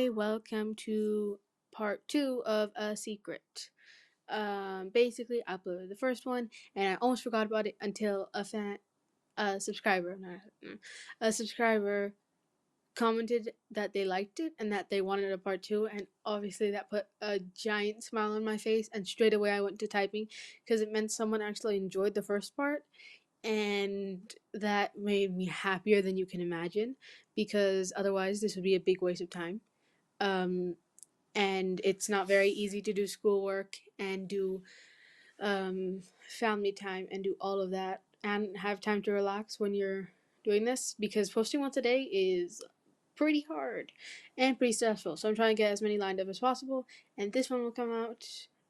Hey, welcome to part 2 of A Secret. Basically, I uploaded the first one, and I almost forgot about it until a subscriber commented that they liked it and that they wanted a part 2, and obviously that put a giant smile on my face, and straight away I went to typing, because it meant someone actually enjoyed the first part, and that made me happier than you can imagine, because otherwise this would be a big waste of time. And it's not very easy to do schoolwork and do family time and do all of that and have time to relax when you're doing this, because posting once a day is pretty hard and pretty stressful. So I'm trying to get as many lined up as possible, and this one will come out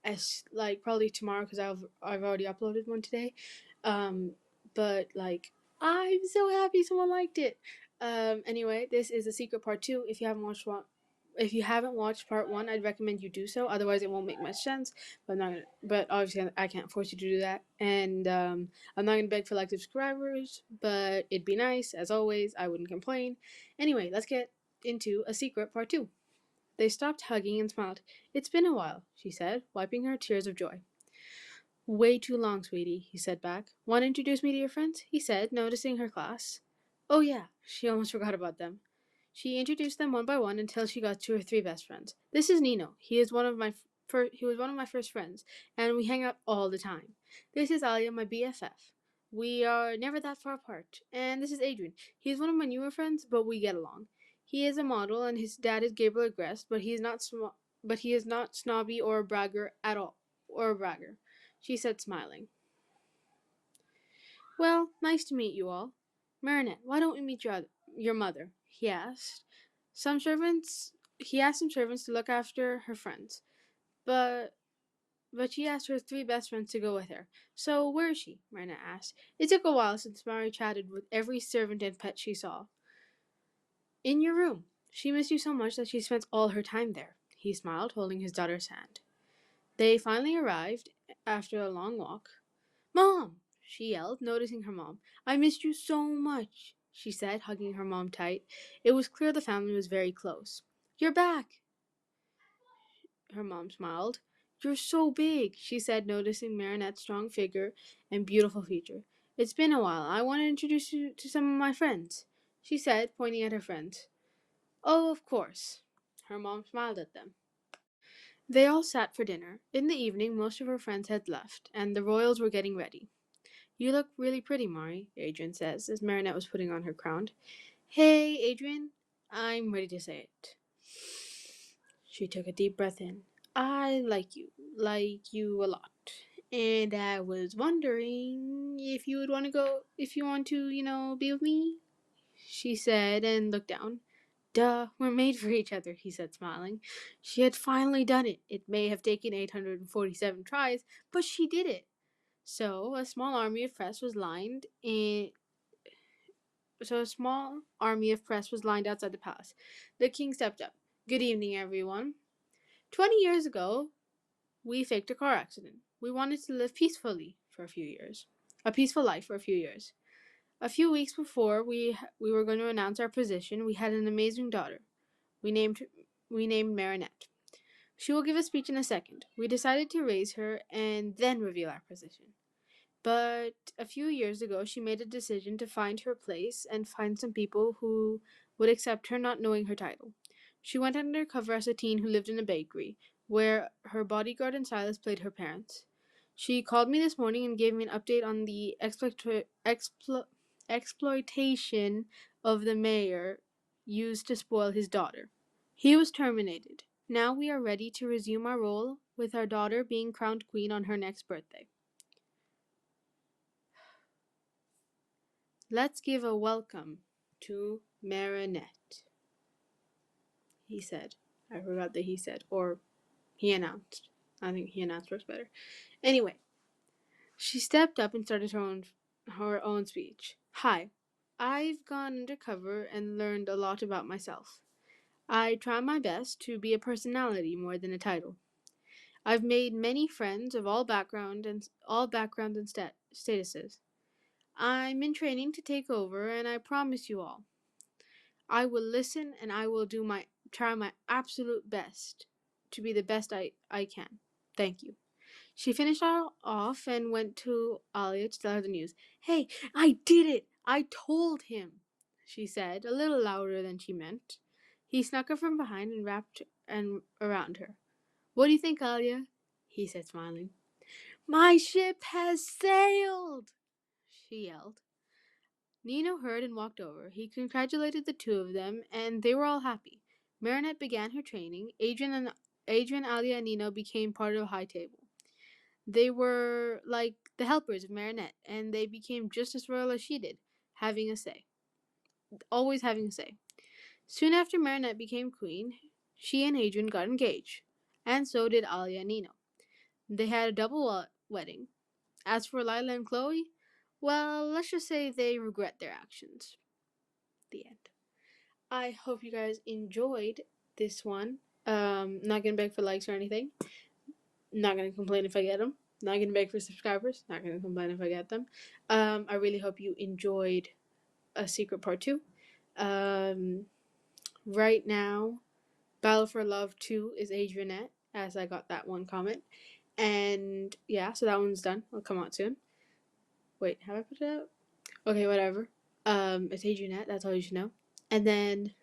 as probably tomorrow, because I've already uploaded one today. But I'm so happy someone liked it. Anyway, this is a secret part 2. If you haven't watched part 1, I'd recommend you do so. Otherwise, it won't make much sense. But I'm not gonna. But obviously, I can't force you to do that. And I'm not gonna beg for subscribers. But it'd be nice, as always. I wouldn't complain. Anyway, let's get into A Secret part 2. They stopped hugging and smiled. "It's been a while," she said, wiping her tears of joy. "Way too long, sweetie," he said back. "Want to introduce me to your friends?" he said, noticing her class. Oh yeah, she almost forgot about them. She introduced them one by one until she got to her 3 best friends. "This is Nino. He was one of my first friends, and we hang out all the time. This is Alia, my BFF. We are never that far apart. And this is Adrian. He is one of my newer friends, but we get along. He is a model, and his dad is Gabriel Agreste, but he is not snobby or a bragger at all, she said, smiling. "Well, nice to meet you all. Marinette, why don't we meet your mother?" he asked. He asked some servants to look after her friends, but she asked her 3 best friends to go with her. "So where is she?" Marinette asked. It took a while, since Mari chatted with every servant and pet she saw. "In your room. She missed you so much that she spends all her time there," he smiled, holding his daughter's hand. They finally arrived after a long walk. "Mom!" she yelled, noticing her mom. "I missed you so much," she said, hugging her mom tight. It was clear the family was very close. "You're back," her mom smiled. "You're so big," she said, noticing Marinette's strong figure and beautiful feature. "It's been a while. I want to introduce you to some of my friends," she said, pointing at her friends. "Oh, of course." Her mom smiled at them. They all sat for dinner. In the evening, most of her friends had left, and the royals were getting ready. "You look really pretty, Mari," Adrian says, as Marinette was putting on her crown. "Hey, Adrian, I'm ready to say it." She took a deep breath in. "I like you a lot. And I was wondering if you want to, be with me," she said, and looked down. "Duh, we're made for each other," he said, smiling. She had finally done it. It may have taken 847 tries, but she did it. So a small army of press was lined outside the palace. The king stepped up. "Good evening, everyone. 20 years ago, we faked a car accident. We wanted to live peacefully for a few years. A peaceful life for a few years. A few weeks before we were going to announce our position, we had an amazing daughter. We named Marinette. She will give a speech in a second. We decided to raise her and then reveal our position. But a few years ago, she made a decision to find her place and find some people who would accept her, not knowing her title. She went undercover as a teen who lived in a bakery, where her bodyguard and stylist played her parents. She called me this morning and gave me an update on the exploitation of the mayor used to spoil his daughter. He was terminated. Now we are ready to resume our role, with our daughter being crowned queen on her next birthday. Let's give a welcome to Marinette, he said. I forgot that he said, or he announced. I think he announced works better. Anyway, she stepped up and started her own speech. "Hi, I've gone undercover and learned a lot about myself. I try my best to be a personality more than a title. I've made many friends of all backgrounds and statuses. I'm in training to take over, and I promise you all, I will listen and I will do my try my absolute best to be the best I can. Thank you. She finished off and went to Alia to tell her the news. Hey, I did it! I told him, she said, a little louder than she meant. He snuck her from behind and wrapped around her. What do you think, Alia? He said, smiling. My ship has sailed, she yelled. Nino heard and walked over. He congratulated the two of them, and they were all happy. Marinette began her training. Adrian, Alia, and Nino became part of the high table. They were like the helpers of Marinette, and they became just as royal as she did, having a say. Always having a say. Soon after Marinette became queen, she and Adrian got engaged, and so did Alia and Nino. They had a double wedding. As for Lila and Chloe, well, let's just say they regret their actions. The end. I hope you guys enjoyed this one. Not gonna beg for likes or anything. Not gonna complain if I get them. Not gonna beg for subscribers. Not gonna complain if I get them. I really hope you enjoyed A Secret Part 2. Right now, Battle for Love 2 is Adrianette, as I got that one comment. And yeah, so that one's done. It'll come out soon. Wait, have I put it out? Okay, whatever. It's Adrianette, that's all you should know. And then,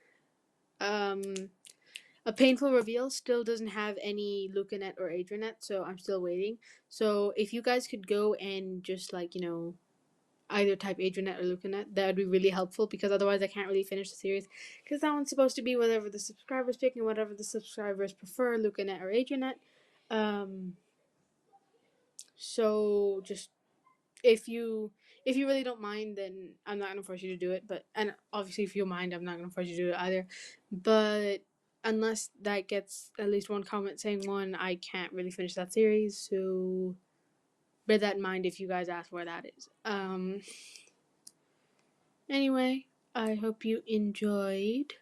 A Painful Reveal still doesn't have any Lucanette or Adrianette, so I'm still waiting. So if you guys could go and just, like, you know, either type Adrianette or Lucanette, that would be really helpful, because otherwise I can't really finish the series, because that one's supposed to be whatever the subscribers pick and whatever the subscribers prefer, Lucanette or Adrianette. So just if you really don't mind, then I'm not gonna force you to do it. But and obviously if you mind, I'm not gonna force you to do it either. But unless that gets at least one comment saying one, I can't really finish that series. So bear that in mind if you guys ask where that is. Anyway, I hope you enjoyed.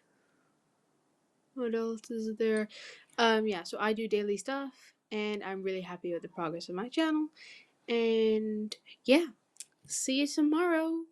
What else is there? Yeah, so I do daily stuff, and I'm really happy with the progress of my channel. And yeah, see you tomorrow.